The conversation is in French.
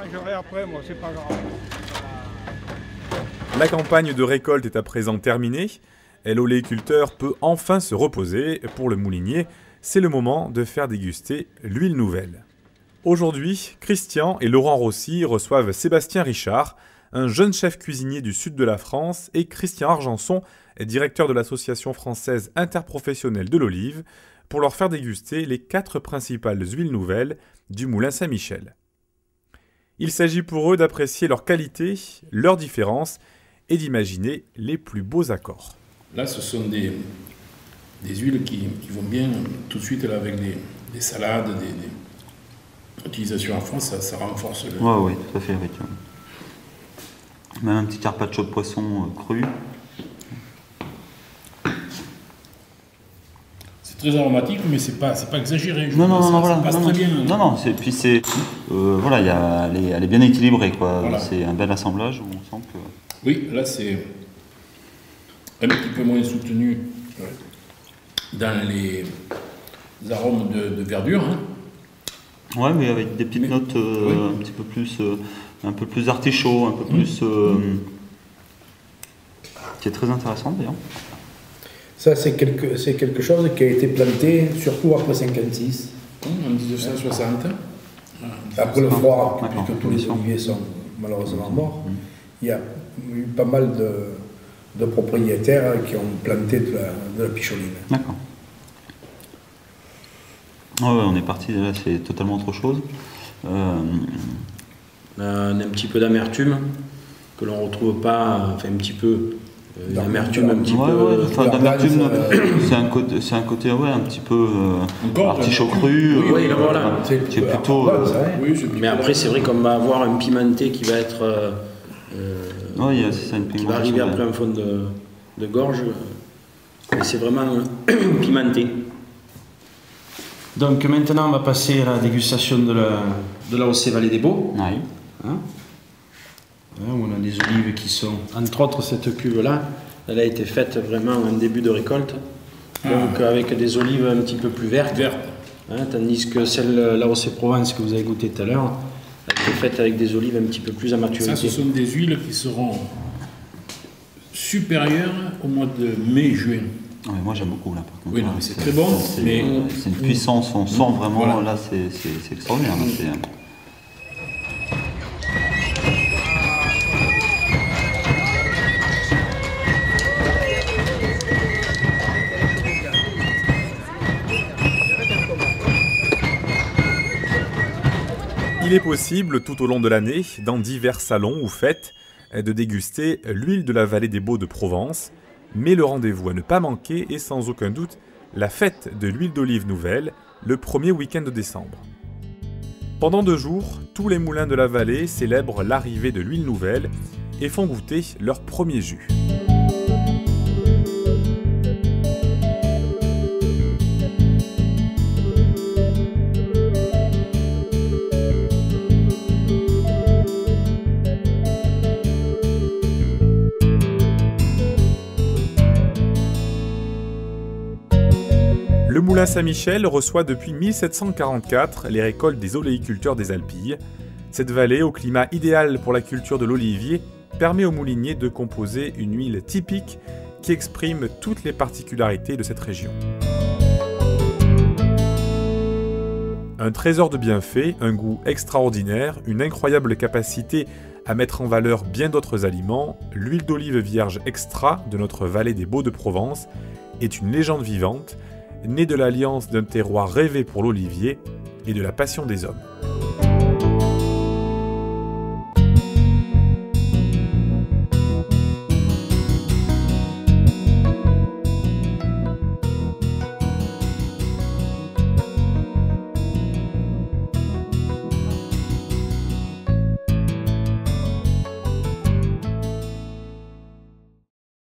mangerai après, moi, c'est pas grave. La campagne de récolte est à présent terminée et l'oléiculteur peut enfin se reposer. Pour le moulinier, c'est le moment de faire déguster l'huile nouvelle. Aujourd'hui, Christian et Laurent Rossi reçoivent Sébastien Richard, un jeune chef cuisinier du sud de la France, et Christian Argenson, directeur de l'association française interprofessionnelle de l'olive, pour leur faire déguster les 4 principales huiles nouvelles du moulin Saint-Michel. Il s'agit pour eux d'apprécier leur qualité, leurs différences et d'imaginer les plus beaux accords. Là, ce sont des huiles qui vont bien tout de suite là, avec des salades, des utilisations en France, ça renforce le... Oui, tout à fait, avec même un petit carpaccio de poisson cru. C'est très aromatique, mais c'est pas exagéré. Non, voilà. Ça passe très bien. Puis c'est... voilà, elle est bien équilibrée, quoi. Voilà. C'est un bel assemblage où on sent que... Oui, là c'est un petit peu moins soutenu dans les arômes de verdure. Hein. Ouais, mais avec des petites notes un peu plus artichaut, un peu plus... qui est très intéressant d'ailleurs. Ça, c'est quelque chose qui a été planté surtout après 56. En 1960. Après le froid, D'accord, puisque tous les oliviers sont malheureusement morts, il y a eu pas mal de propriétaires qui ont planté de la picholine. D'accord. Ouais, on est parti, là c'est totalement autre chose. Un petit peu d'amertume que l'on retrouve pas, enfin un petit peu, l'amertume un petit peu... Enfin, d'amertume, c'est un côté ouais, un petit peu artichaut cru. Oui, là, voilà. Qui est plutôt... mais après c'est vrai qu'on va avoir un pimenté qui va être... qui va arriver après en fond de gorge. Et c'est vraiment pimenté. Donc maintenant on va passer à la dégustation de l'AOC Vallée des Baux. Oui. Hein, on a des olives qui sont, entre autres cette cuve là, elle a été faite vraiment en début de récolte, donc avec des olives un petit peu plus vertes, hein, tandis que celle l'AOC Provence que vous avez goûté tout à l'heure, elle a été faite avec des olives un petit peu plus à maturité. Ça, ce sont des huiles qui seront supérieures au mois de mai-juin. Ouais, moi j'aime beaucoup là par contre. Oui, non, mais c'est très bon. C'est une puissance, on sent vraiment, voilà. Là c'est extraordinaire. Là, Il est possible, tout au long de l'année, dans divers salons ou fêtes, de déguster l'huile de la vallée des Baux de Provence, mais le rendez-vous à ne pas manquer est sans aucun doute la fête de l'huile d'olive nouvelle, le premier week-end de décembre. Pendant 2 jours, tous les moulins de la vallée célèbrent l'arrivée de l'huile nouvelle et font goûter leur premier jus. Le moulin Saint-Michel reçoit depuis 1744 les récoltes des oléiculteurs des Alpilles. Cette vallée, au climat idéal pour la culture de l'olivier, permet aux mouliniers de composer une huile typique qui exprime toutes les particularités de cette région. Un trésor de bienfaits, un goût extraordinaire, une incroyable capacité à mettre en valeur bien d'autres aliments, l'huile d'olive vierge extra de notre vallée des Baux de Provence est une légende vivante, née de l'alliance d'un terroir rêvé pour l'olivier et de la passion des hommes.